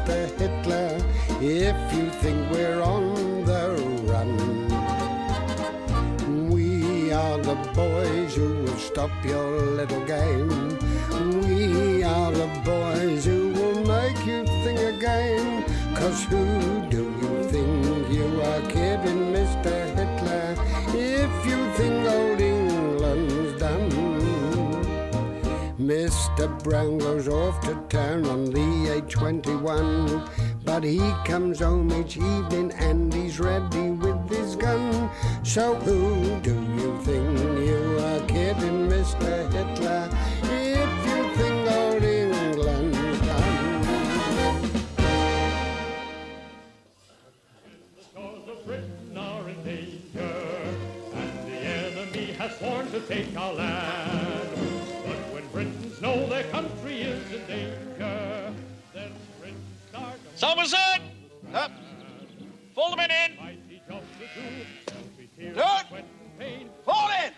Mr. Hitler, if you think we're on the run. We are the boys who will stop your little game. We are the boys who will make you think again. 'Cause who do you think you are kidding, Mr. Hitler, if you think old England's done? Mr. Brown goes off to town on the A21, but he comes home each evening and he's ready with his gun. So who do you think you are kidding, Mr. Hitler, if you think old England's done? The shores of Britain are in danger, and the enemy has sworn to take our land. But when Britons know their country is in danger, then Britain starts... Somerset! Up! Pull the men in! Good! Fall in!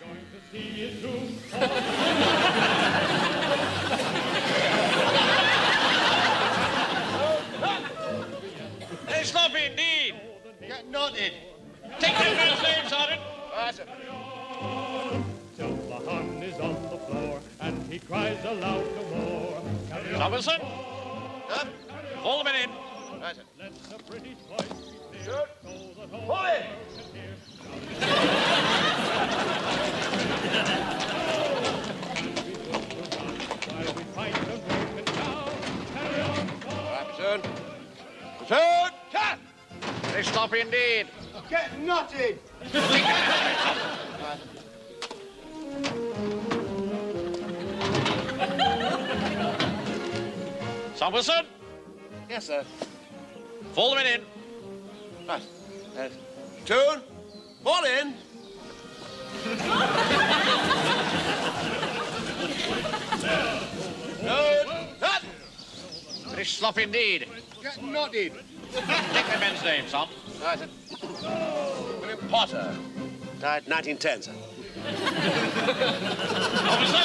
They're sloppy indeed. Get knotted. Take that man's name, Sergeant. Silverhun is on the floor, and he cries aloud no more. Somerset! Up! Pull the men in. Let the British voice be clear, so that all Pull in! while we fight them broken down. Carry on, Right, return. Return! Cut! Very sloppy indeed. Get knotted. Somerset! Yes, sir. Pull the men in. Right. Tune. Fall in. Good. Cut. Very sloppy indeed. Get knotted. Take the men's name, son. Right, sir. William Potter. Died 1910, sir. Officer!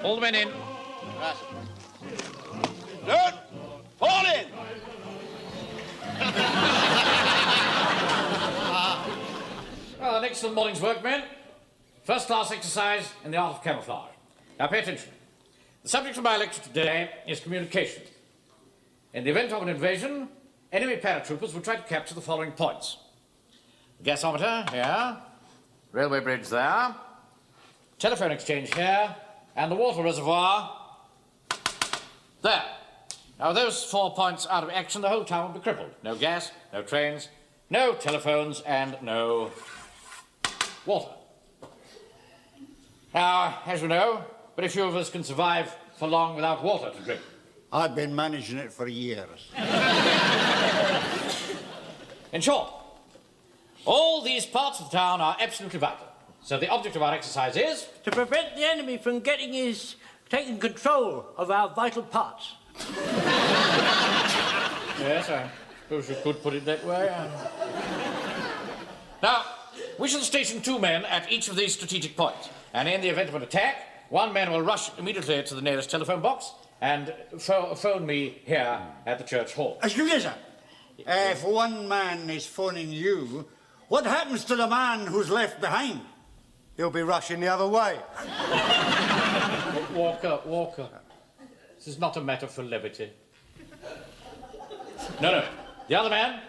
Pull the men in. Right, sir. Good. Fall in. Well, an excellent morning's work, men. First-class exercise in the art of camouflage. Now, pay attention. The subject of my lecture today is communication. In the event of an invasion, enemy paratroopers will try to capture the following points. Gasometer here, railway bridge there, telephone exchange here, and the water reservoir there. Now, with those 4 points out of action, the whole town will be crippled. No gas, no trains, no telephones, and no water. Now, as you know, very few of us can survive for long without water to drink. I've been managing it for years. In short, all these parts of the town are absolutely vital. So the object of our exercise is... to prevent the enemy from taking control of our vital parts. Yes, I suppose you could put it that way. Now, we shall station 2 men at each of these strategic points. And in the event of an attack, 1 man will rush immediately to the nearest telephone box and phone me here at the church hall. Excuse me, sir. If one man is phoning you, what happens to the man who's left behind? He'll be rushing the other way. Walker. This is not a matter for levity. No. The other man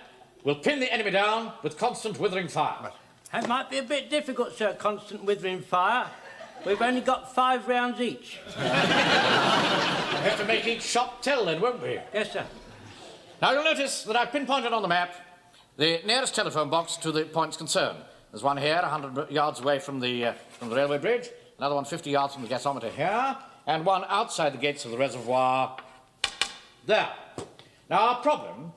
will pin the enemy down with constant withering fire. That might be a bit difficult, sir, constant withering fire. We've only got 5 rounds each. We'll have to make each shot tell then, won't we? Yes, sir. Now, you'll notice that I've pinpointed on the map the nearest telephone box to the points concerned. There's one here, 100 yards away from the railway bridge, another one 50 yards from the gasometer here, and one outside the gates of the reservoir there. Now, our problem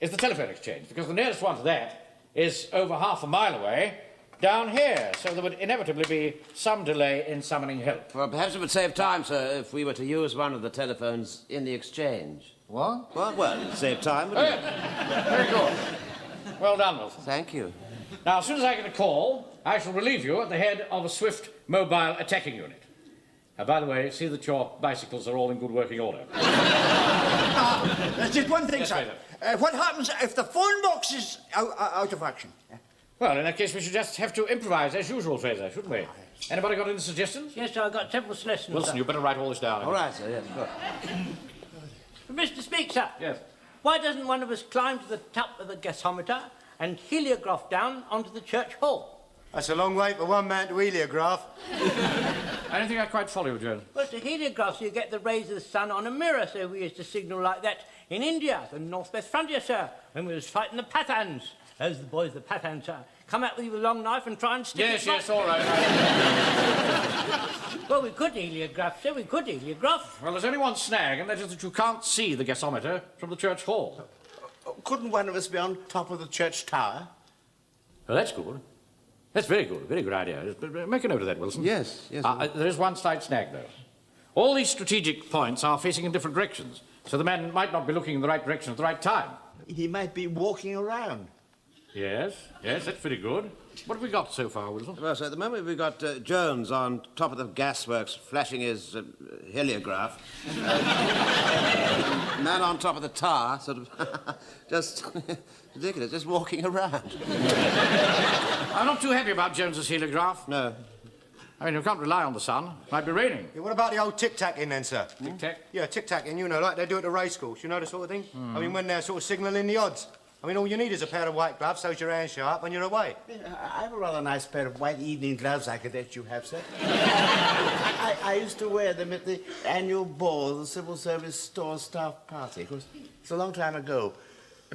is the telephone exchange, because the nearest one to that is over half a mile away, down here, so there would inevitably be some delay in summoning help. Well, perhaps it would save time, sir, if we were to use one of the telephones in the exchange. What? Well, it'd save time, wouldn't it? Very good. Well done, Wilson. Thank you. Now, as soon as I get a call, I shall relieve you at the head of a swift mobile attacking unit. By the way, see that your bicycles are all in good working order. There's just one thing, Yes, sir. Fraser. What happens if the phone box is out of action? Well, in that case, we should just have to improvise as usual, Fraser, shouldn't we? Anybody got any suggestions? Yes, sir, I've got several suggestions. Wilson, sir. you better write all this down. All right, sir, yes, good. Mr. Speaker, Yes. why doesn't one of us climb to the top of the gasometer and heliograph down onto the church hall? That's a long way for one man to heliograph. I don't think I quite follow you, Jones. Well, to heliograph, so you get the rays of the sun on a mirror, so we used to signal like that in India, the northwest frontier, sir, when we was fighting the Pathans. Those are the boys, the Pathans, sir. Come out with you with a long knife and try and stick Yes, it yes, right- all right. Well, we could heliograph, sir, we could heliograph. Well, there's only one snag, and that is that you can't see the gasometer from the church hall. Couldn't one of us be on top of the church tower? Well, that's good. That's very good. Very good idea. Make a note of that, Wilson. Yes, yes. There is one slight snag, though. All these strategic points are facing in different directions, so the man might not be looking in the right direction at the right time. He might be walking around. Yes, yes, that's very good. What have we got so far, Wilson? Well, so at the moment we've got Jones on top of the gasworks flashing his heliograph. Man on top of the tower, sort of just ridiculous, just walking around. I'm not too happy about Jones's heliograph. No. I mean, you can't rely on the sun. It might be raining. Yeah, what about the old tic-tac-in then, sir? Tic-tac? Yeah, tic-tac-in, you know, like they do at the race course, you know, the sort of thing? I mean, when they're sort of signalling the odds. I mean, all you need is a pair of white gloves, so's your hands sharp, and you're away. I have a rather nice pair of white evening gloves I could let you have, sir. I used to wear them at the annual ball of the Civil Service Store Staff Party. Of course, it's a long time ago.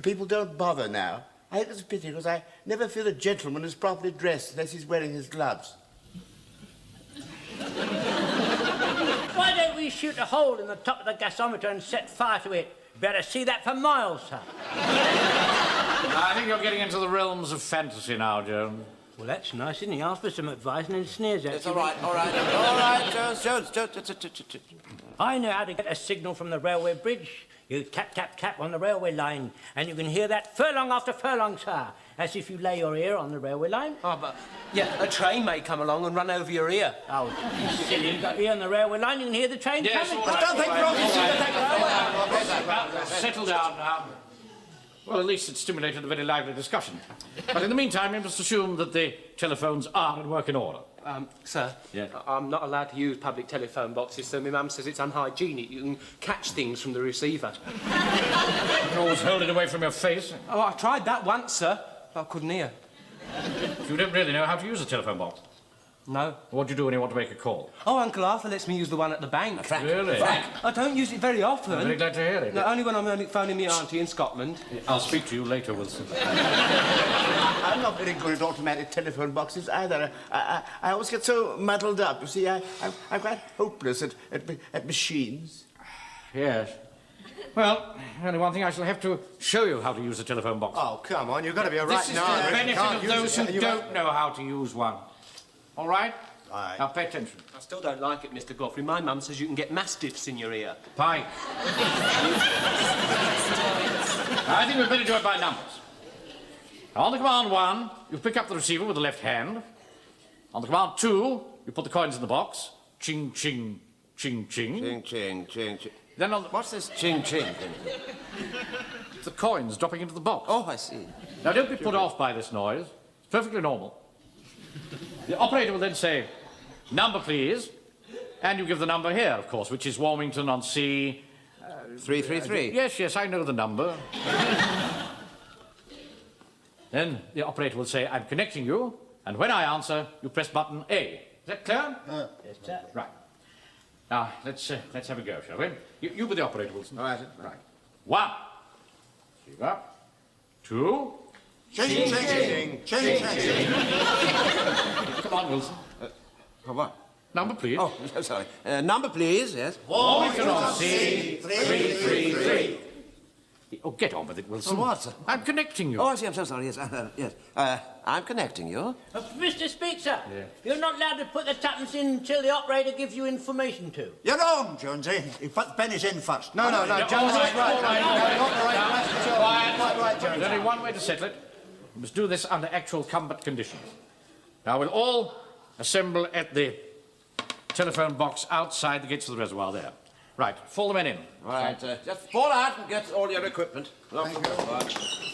People don't bother now. I think it's a pity, because I never feel a gentleman is properly dressed unless he's wearing his gloves. Why don't we shoot a hole in the top of the gasometer and set fire to it? Better see that for miles, sir. I think you're getting into the realms of fantasy now, Jones. Well, that's nice, isn't he? Ask for some advice and then sneers at It's you. all right, Jones. I know how to get a signal from the railway bridge. You tap, tap, tap on the railway line, and you can hear that furlong after furlong, sir, as if you lay your ear on the railway line. Oh, but, yeah, a train may come along and run over your ear. Oh, silly, you've got ear on the railway line, you can hear the train Yes, coming. all right, Don't think all wrong, right, you all see, right. don't Settle down now. Well, at least it stimulated a very lively discussion. But in the meantime, you must assume that the telephones are in working order. Sir, Yeah. I'm not allowed to use public telephone boxes, so my mum says it's unhygienic. You can catch things from the receiver. You can always hold it away from your face. Oh, I tried that once, sir. I couldn't hear. You don't really know how to use a telephone box. No. What do you do when you want to make a call? Oh, Uncle Arthur lets me use the one at the bank. Really? I don't use it very often. I'm very glad to hear it. No, only when I'm phoning my auntie in Scotland. I'll speak to you later, Wilson. I'm not very good at automatic telephone boxes either. I always get so muddled up. You see, I'm quite hopeless at machines. Yes. Well, only one thing, I shall have to show you how to use a telephone box. Oh, come on, you've got to be a right This is the nard if you benefit can't of use those it. who You don't know how to use one. All right? Aye. Now pay attention. I still don't like it, Mr. Godfrey. My mum says you can get mastiffs in your ear. Fine. I think we'd better do it by numbers. On the command 1, you pick up the receiver with the left hand. On the command 2, you put the coins in the box. Ching, ching, ching, ching. Ching, ching, ching, ching. Then on the... What's this ching, ching thing? the coins dropping into the box. Oh, I see. Now, don't be put off by this noise. It's perfectly normal. The operator will then say, number, please. And you give the number here, of course, which is Warmington on C... 333. Yes, yes, I know the number. Then the operator will say, I'm connecting you, and when I answer, you press button A. Is that clear? Yes, sir. Right. Now, let's have a go, shall we? You be the operator, Wilson. All right. Right. 1. Receiver. 2. Ching, ching, ching, ching, ching. Come on, Wilson. What? Number, please. Oh, I'm sorry. Number, please, yes. Warmington on C. 333. Oh, get on with it, Wilson. Oh, what? I'm connecting you. Oh, I see. I'm so sorry. Yes. Yes. I'm connecting you. Mr. Speaker, you're not allowed to put the tuppence in until the operator gives you information to. You're wrong, Jonesy. He put the pennies in first. No, Jones is right. Right, Jones. There's only one way to settle it. We must do this under actual combat conditions. Now, we'll all assemble at the telephone box outside the gates of the reservoir there. Right, fall the men in. Right, just fall out and get all your equipment. Thank you.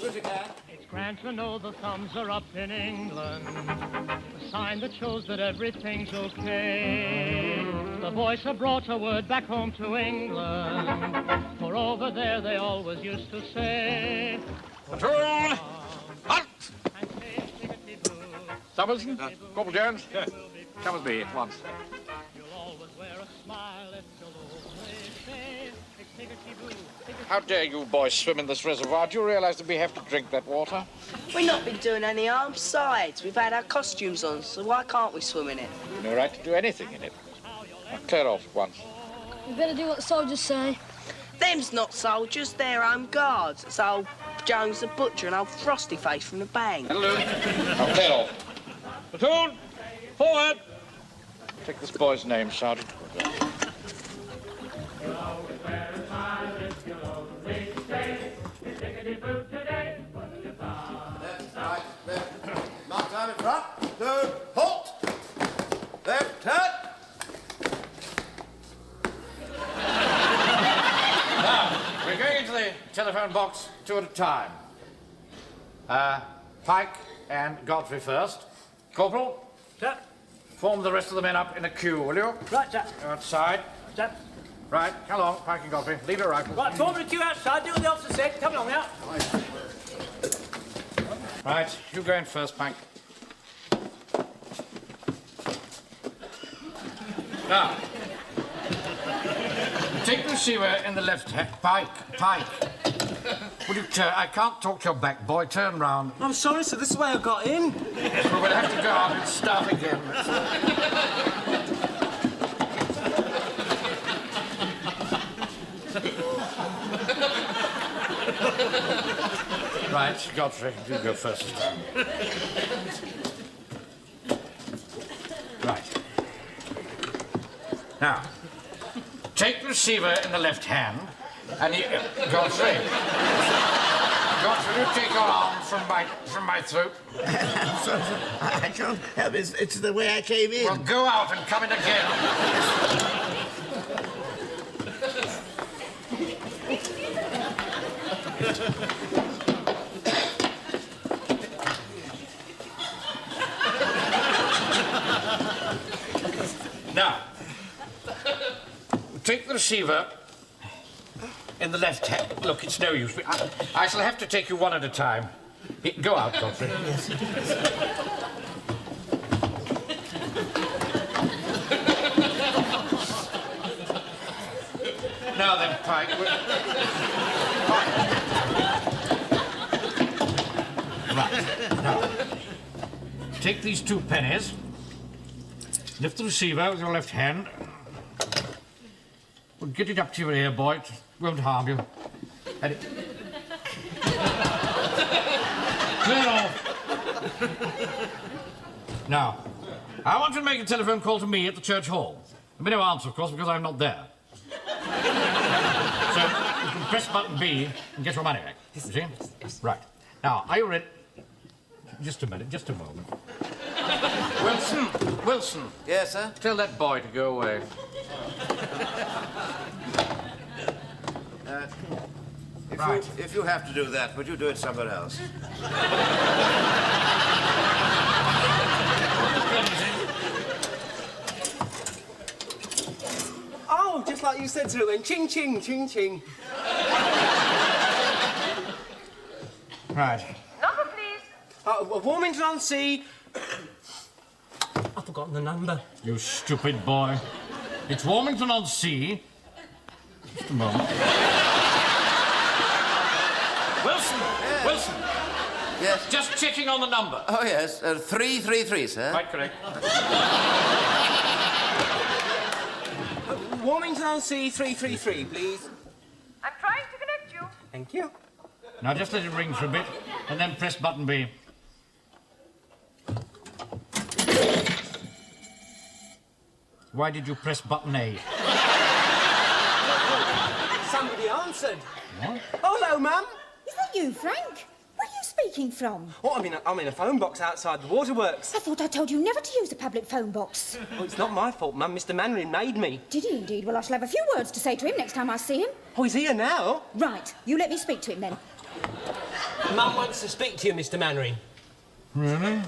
Good you can. It's grand to know the thumbs are up in England, a sign that shows that everything's okay. The voice have brought a word back home to England, for over there they always used to say, Patrol! Halt! and say, "Tickety-boo." Summers, Corporal Jones, come with me at once. You'll always wear a smile if you'll always say, "Tickety-boo, tickety-boo." How dare you boys swim in this reservoir? Do you realize that we have to drink that water? We've not been doing any harm. Besides, we've had our costumes on, so why can't we swim in it? You've no right to do anything in it. Now, clear off at once. You better do what the soldiers say. Them's not soldiers, they're home guards. It's old Jones the Butcher and old Frosty Face from the bank. Hello. Now, clear off. Platoon, forward! Take this boy's name, Sergeant. Right, left. Mark time in front. Third, halt. Left, turn. Now, we're going into the telephone box two at a time. Pike and Godfrey first. Corporal, Sir? form the rest of the men up in a queue, will you? Right, sir. Go outside. Sir? Right, come along, Pike and Godfrey. Leave your rifles. Right, form the queue outside. Do what the officer said. Come along now. Right, you go in first, Pike. Now, take the receiver in the left hand. Pike. Will you turn? I can't talk to your back, boy. Turn round. I'm sorry, sir. This is the way I got in. Yes, but we'll have to go out and start again. Right, Godfrey, you go first. Right. Now, take the receiver in the left hand, and you... Godfrey, you take your arm from my throat. I'm sorry, sir. I can't help it. It's the way I came in. Well, go out and come in again. Now, take the receiver in the left hand. Look, it's no use. I shall have to take you one at a time. Go out, Godfrey. Yes. Now then, Pike. Right. Now, take these 2 pennies. Lift the receiver with your left hand. Well, get it up to your ear, boy. It won't harm you. And it... Clear off. Now, I want you to make a telephone call to me at the church hall. There'll be no answer, of course, because I'm not there. So, you can press button B and get your money back. You see? Right. Now, are you ready? Just a minute, just a moment. Wilson. Yes, sir? Tell that boy to go away. If you have to do that, would you do it somewhere else? Oh, just like you said to him. Ching, ching, ching, ching. Right. Number, please. Warmington-on-Sea. I've forgotten the number. You stupid boy. It's Warmington-on-Sea. Just a moment. Wilson. Yes. Just checking on the number. Oh, yes. 333, sir. Quite correct. Warmington-on-Sea 333, please. I'm trying to connect you. Thank you. Now just let it ring for a bit, and then press button B. Why did you press button A? Somebody answered. What? Oh, hello, Mum. Is that you, Frank? What are you speaking from? Oh, I'm in a phone box outside the waterworks. I thought I told you never to use a public phone box. Oh, it's not my fault, Mum. Mr. Mannering made me. Did he indeed? Well, I shall have a few words to say to him next time I see him. Oh, he's here now. Right, you let me speak to him then. Mum wants to speak to you, Mr. Mannering. Really?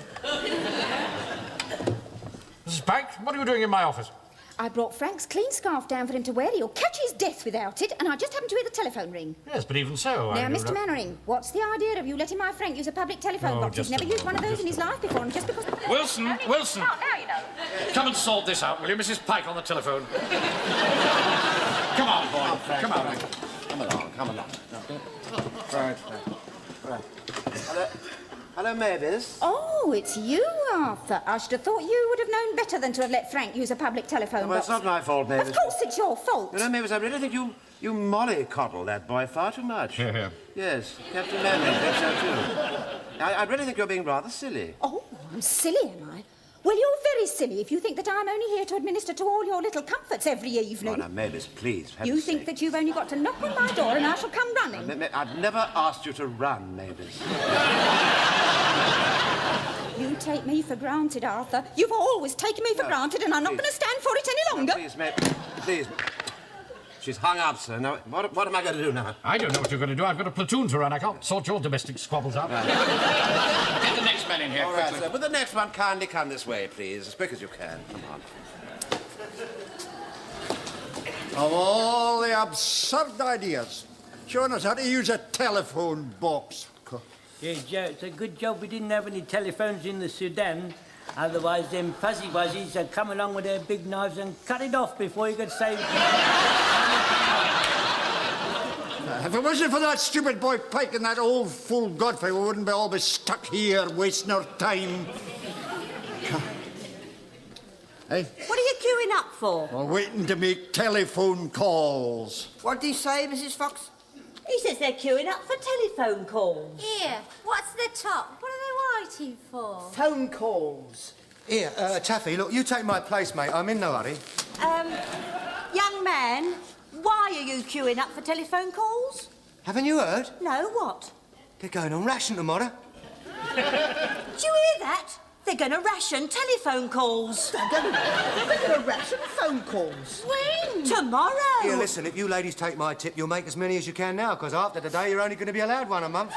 Mrs. Pike, what are you doing in my office? I brought Frank's clean scarf down for him to wear. He'll catch his death without it, and I just happened to hear the telephone ring. Yes, but even so... Now, Mr. Mannering, what's the idea of you letting my Frank use a public telephone box? He's never used one of those in his life before, and just because... Wilson! Wilson! Oh, now you know. Come and sort this out, will you? Mrs. Pike on the telephone. Come on, boy. Come on. Come along. Right. Hello, Mavis. Oh, it's you, Arthur. I should have thought you would have known better than to have let Frank use a public telephone Well, box. it's not my fault, Mavis. Of course it's your fault. You know, Mavis, I really think you mollycoddle that boy far too much. Here, here. Yes, Captain Mannering thinks so too. I really think you're being rather silly. Oh, I'm silly, am I? Well, you're very silly if you think that I'm only here to administer to all your little comforts every evening. Oh, now, Mavis, please, for You heaven's think sake. that you've only got to knock on my door and I shall come running? I've never asked you to run, Mavis. You take me for granted, Arthur. You've always taken me for granted, and I'm not please. going to stand for it any longer. Please, Mavis, please. She's hung up, sir. Now, what am I going to do now? I don't know what you're going to do. I've got a platoon to run. I can't sort your domestic squabbles out. Right. Get the next man in here, All right, quickly. sir. But the next one, kindly come this way, please, as quick as you can. Come on. Of all the absurd ideas, showing us how to use a telephone box. Yeah, Joe, it's a good job we didn't have any telephones in the Sudan. Otherwise, them fuzzy wuzzies would come along with their big knives and cut it off before you could say... If it wasn't for that stupid boy Pike and that old fool Godfrey, we wouldn't be all be stuck here wasting our time. Hey? What are you queuing up for? We're waiting to make telephone calls. What did he say, Mrs. Fox? He says they're queuing up for telephone calls. Here, what's the top? What are they waiting for? Phone calls. Here, Taffy, look, you take my place, mate. I'm in no hurry. Young man, why are you queuing up for telephone calls? Haven't you heard? No, what? They're going on ration tomorrow. Did you hear that? They're going to ration telephone calls. They're going to ration phone calls. When? Tomorrow. Here, listen, if you ladies take my tip, you'll make as many as you can now, because after today, you're only going to be allowed one a month.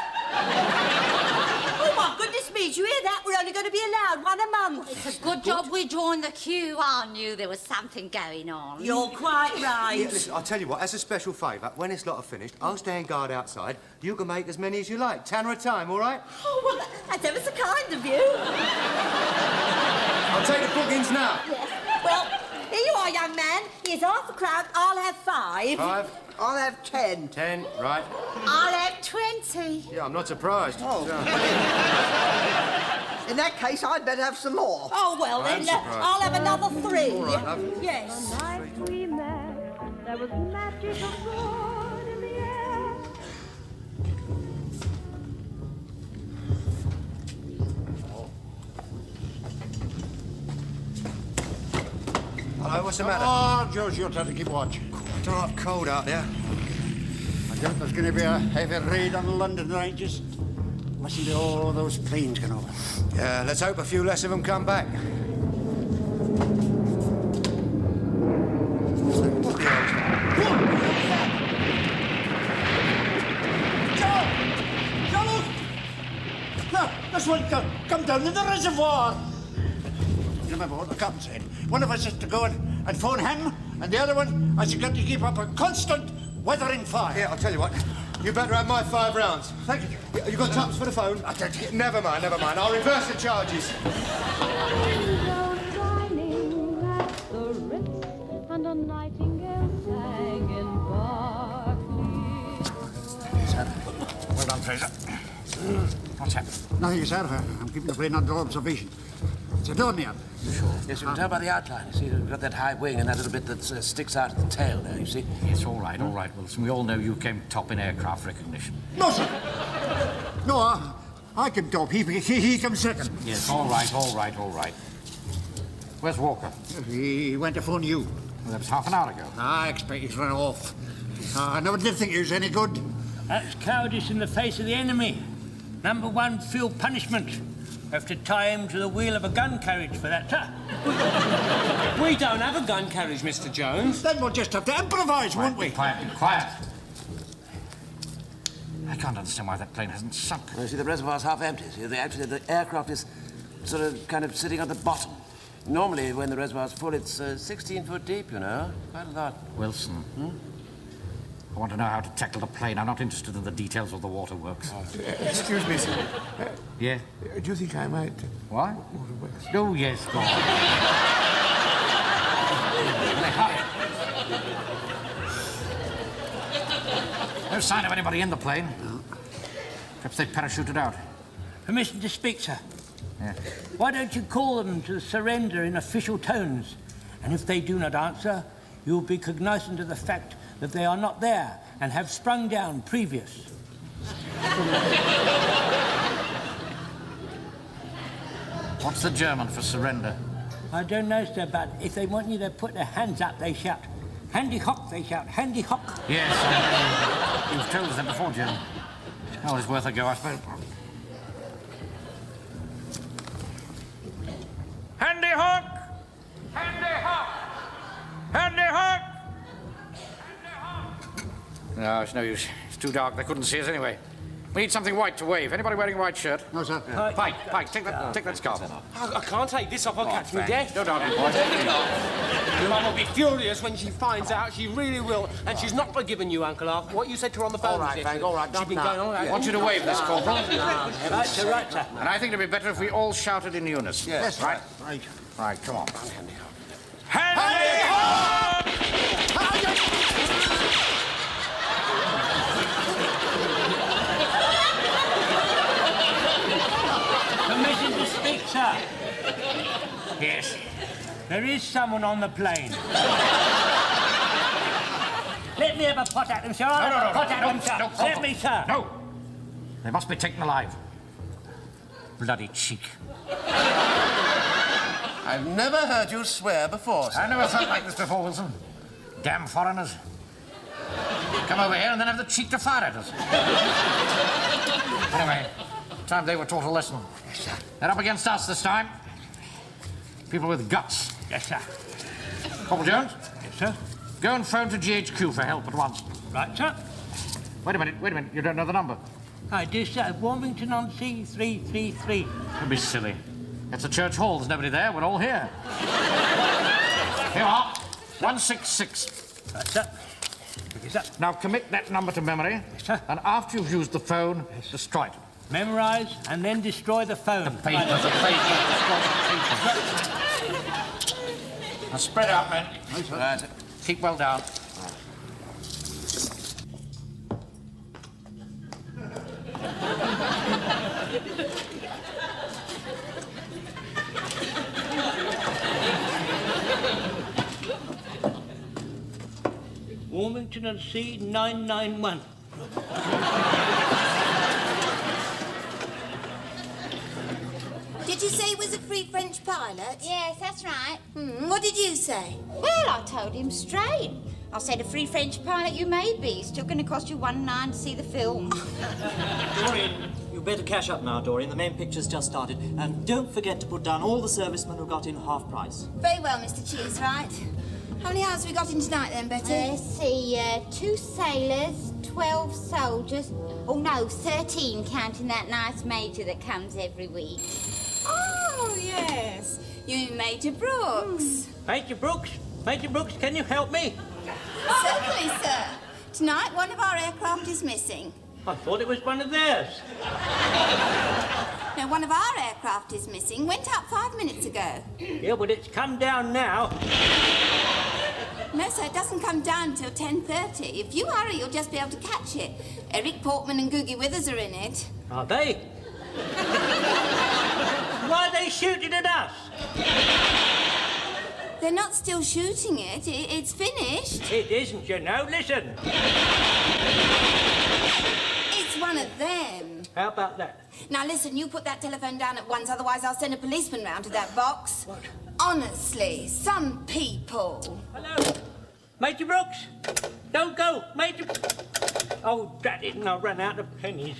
Oh, my goodness me, did you hear that? We're only going to be allowed one a month. It's a good job we joined the queue. I knew there was something going on. You're quite right. Yeah, listen, I'll tell you what, as a special favour, when this lot are finished, I'll stand guard outside. You can make as many as you like. Tanner a time, all right? Oh, well, that's ever so kind of you. I'll take the bookings now. Yes. Well, here you are, young man. Here's half a crown. I'll have 5. 5. I'll have 10. 10, right. I'll have 20. Yeah, I'm not surprised. Oh. In that case, I'd better have some more. Oh, well, I'm then, surprised. I'll have another 3. All right, love. Yes. The night we met, there was magic aboard in the air. Hello, what's the matter? Oh, George, you'll have to keep watch. It's half cold out there. I doubt there's going to be a heavy raid on London tonight. Just listen to all those planes going over. Yeah, let's hope a few less of them come back. What the hell's No, this one come down in the reservoir. You remember what the captain said? One of us is to go and phone him, and the other one has got to keep up a constant weathering fire. Yeah, I'll tell you what. You better have my 5 rounds. Thank you. You got taps for the phone? Never mind, never mind. I'll reverse the charges. Dining at the Ritz, and a nightingale sang in Berkeley. Well done, Fraser. What's happened? Nothing, sir. I'm keeping the plane under observation. It's a Dornier. You sure? Yes, you can tell by the outline. You see, you've got that high wing and that little bit that sticks out at the tail there, you see? Yes, all right, Wilson. We all know you came top in aircraft recognition. No, sir. No, I came top. He comes second. Yes, all right. Where's Walker? He went to phone you. Well, that was half an hour ago. I expect he's run off. I never did think he was any good. That's cowardice in the face of the enemy. Number one, feel punishment. Have to tie him to the wheel of a gun carriage for that, sir. We don't have a gun carriage, Mr. Jones. Then we'll just have to improvise, won't we? Be quiet, be quiet. I can't understand why that plane hasn't sunk. You see, the reservoir's half empty. See, the aircraft is sort of kind of sitting at the bottom. Normally, when the reservoir's full, it's 16 foot deep, you know. Quite a lot. Wilson, I want to know how to tackle the plane. I'm not interested in the details of the waterworks. Excuse me, sir. Yeah? Do you think I might... What? Waterworks. Oh, yes, go on. No sign of anybody in the plane. Perhaps they parachuted out. Permission to speak, sir. Yeah. Why don't you call them to surrender in official tones? And if they do not answer, you'll be cognizant of the fact that they are not there and have sprung down previous. What's the German for surrender? I don't know, sir, but if they want you to put their hands up, they shout. Handy hock, they shout. Handy hock. Yes, I know. You've told us that before, Jim. Oh, it's worth a go, I suppose. Handy hock! Handy hock! Handy hock! No, it's no use. It's too dark. They couldn't see us anyway. We need something white to wave. Anybody wearing a white shirt? No, sir. Pike, take that scarf off. I can't take this off. I'll catch me death. No, darling boy. Your mum will be furious when she finds out. She really will. And she's not forgiven you, Uncle Arthur. What you said to her on the phone. All right, Frank, all right. She's been going on. I want you to wave this, Corporal. Right, sir, right, sir. And I think it'd be better if we all shouted in unison. Yes, right? Right. Right, come on. Handy hock. Handy hock! Permission to speak, sir. Yes. There is someone on the plane. Let me have a pot at them, sir. I'll have a pot at them, sir. Let me, sir. No. They must be taken alive. Bloody cheek. I've never heard you swear before, sir. I never felt like this before, Wilson. Damn foreigners. Come over here and then have the cheek to fire at us. Anyway, time they were taught a lesson. Yes, sir. They're up against us this time. People with guts. Yes, sir. Corporal Jones? Yes, sir. Go and phone to GHQ for help at once. Right, sir. Wait a minute. You don't know the number. I do, sir. Warmington-on-Sea 333. Don't be silly. It's a church hall. There's nobody there. We're all here. Here you are. 166. Right, sir. Yes, sir. Now commit that number to memory. Yes, sir. And after you've used the phone, destroy it. Memorize and then destroy the phone. The paper. Destroy the paper. Now spread out, men. Right. Keep well down. Warmington-on-Sea 991. Did you say he was a free French pilot? Yes, that's right. What did you say? Well, I told him straight. I said, a free French pilot you may be. Still going to cost you $1.9 to see the film. Dorian, you better cash up now, Dorian. The main picture's just started. And don't forget to put down all the servicemen who got in half price. Very well, Mr. Cheesewright. How many hours have we got in tonight then, Betty? Let's see, 2 sailors, 12 soldiers. Oh, no, 13, counting that nice major that comes every week. Oh, yes. You mean Major Brooks? Major Brooks? Major Brooks, can you help me? Certainly, sir. Tonight, one of our aircraft is missing. I thought it was one of theirs. No, one of our aircraft is missing. Went up 5 minutes ago. Yeah, but it's come down now. No, sir, it doesn't come down till 10:30. If you hurry, you'll just be able to catch it. Eric Portman and Googie Withers are in it. Are they? Why are they shooting at us? They're not still shooting it. It's finished. It isn't, you know. Listen. It's one of them. How about that? Now, listen, you put that telephone down at once, otherwise I'll send a policeman round to that box. What? Honestly, some people. Hello? Major Brooks? Don't go, Major... Oh, drat it, and I'll run out of pennies.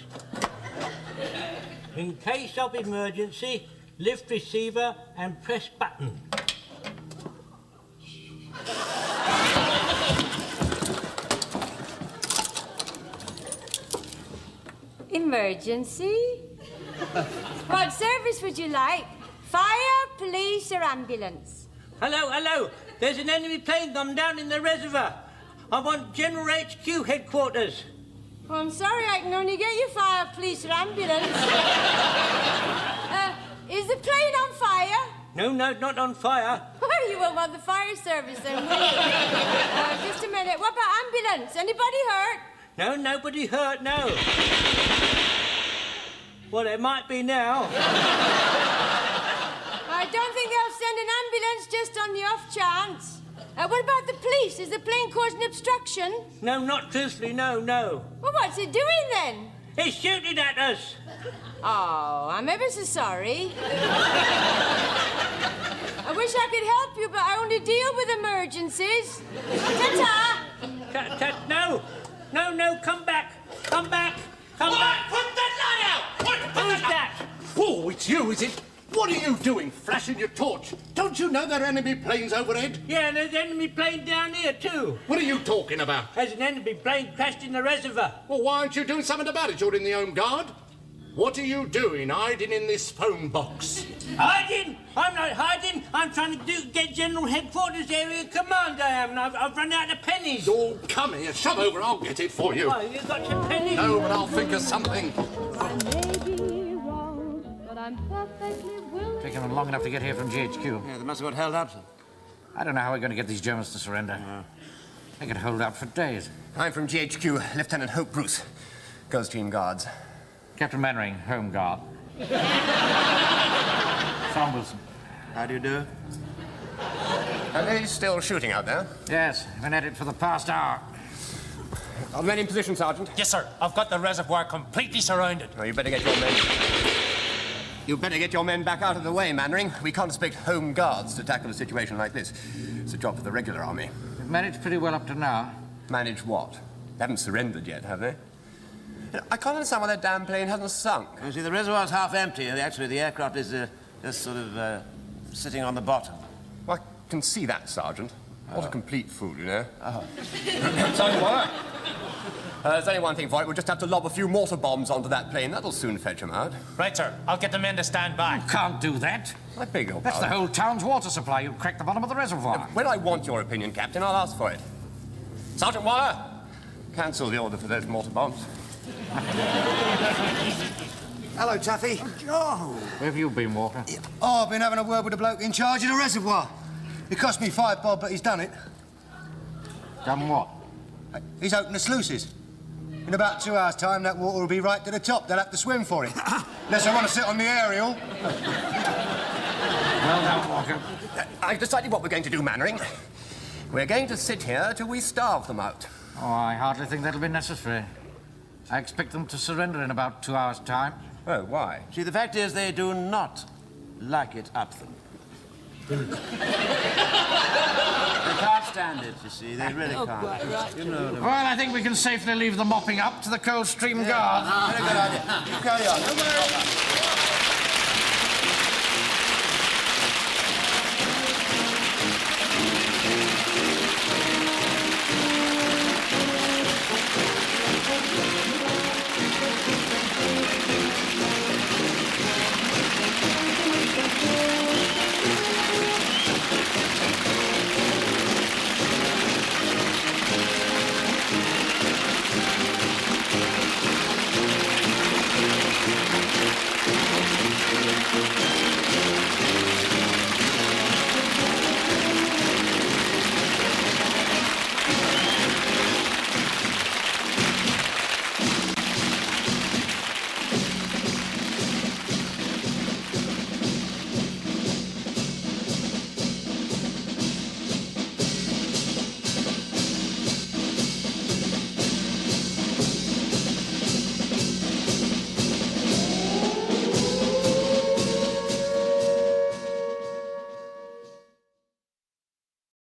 In case of emergency, lift receiver and press button. Emergency? What service would you like? Fire, police, or ambulance? Hello, hello. There's an enemy plane gone down in the reservoir. I want General HQ headquarters. Oh, I'm sorry, I can only get you fire, police, or ambulance. Is the plane on fire? No, not on fire. Well, you won't want the fire service then, will you? Just a minute. What about ambulance? Anybody hurt? No, nobody hurt, no. Well, it might be now. I don't think they'll send an ambulance just on the off chance. What about the police? Is the plane causing obstruction? No, not truthfully, no. Well, what's it doing then? It's shooting at us. Oh, I'm ever so sorry. I wish I could help you, but I only deal with emergencies. Ta-ta! No, come back. Come back. Put that light out! Who's that? Oh, it's you, is it? What are you doing, flashing your torch? Don't you know there are enemy planes overhead? Yeah, there's an enemy plane down here, too. What are you talking about? There's an enemy plane crashed in the reservoir. Well, why aren't you doing something about it? You're in the Home Guard. What are you doing hiding in this phone box? Hiding? I'm not hiding. I'm trying to get General Headquarters Area Command, I am, and I've run out of pennies. Oh, come here, shove over, I'll get it for you. Oh, you got your pennies? No, but I'll think of something. I may be wrong, but I'm perfectly willing. Taken them long enough to get here from GHQ. Yeah, they must have got held up, sir. I don't know how we're going to get these Germans to surrender. They could hold out for days. I'm from GHQ, Lieutenant Hope Bruce, Ghost Team Guards. Captain Mannering, Home Guard. Sam Wilson. How do you do? Are they still shooting out there? Yes, been at it for the past hour. Are men in position, Sergeant? Yes, sir. I've got the reservoir completely surrounded. Oh, you better get your men... You better get your men back out of the way, Mannering. We can't expect Home Guards to tackle a situation like this. It's a job for the regular army. We've managed pretty well up to now. Managed what? They haven't surrendered yet, have they? I can't understand why that damn plane hasn't sunk. You see, the reservoir's half empty. Actually, the aircraft is just sort of sitting on the bottom. Well, I can see that, Sergeant. What a complete fool, you know. Tell you what. There's only one thing for it. We'll just have to lob a few mortar bombs onto that plane. That'll soon fetch them out. Right, sir. I'll get the men to stand by. You can't do that. I beg your That's the pardon. whole town's water supply. You'd crack the bottom of the reservoir. When I want your opinion, Captain, I'll ask for it. Sergeant Waller, cancel the order for those mortar bombs. Hello, Taffy. Oh, where have you been, Walker? Oh, I've been having a word with the bloke in charge of the reservoir. It cost me £5 bob, but he's done it. Done what? He's opened the sluices. In about 2 hours' time, that water will be right to the top. They'll have to swim for it. Unless I want to sit on the aerial. Well done, Walker. I've decided what we're going to do, Mannering. We're going to sit here till we starve them out. Oh, I hardly think that'll be necessary. I expect them to surrender in about 2 hours' time. Oh, why? See, the fact is they do not like it up them. They can't stand it, you see. They really can't. Right. You know them. Well, I think we can safely leave the mopping up to the Coldstream Guard. Very good idea. You carry on.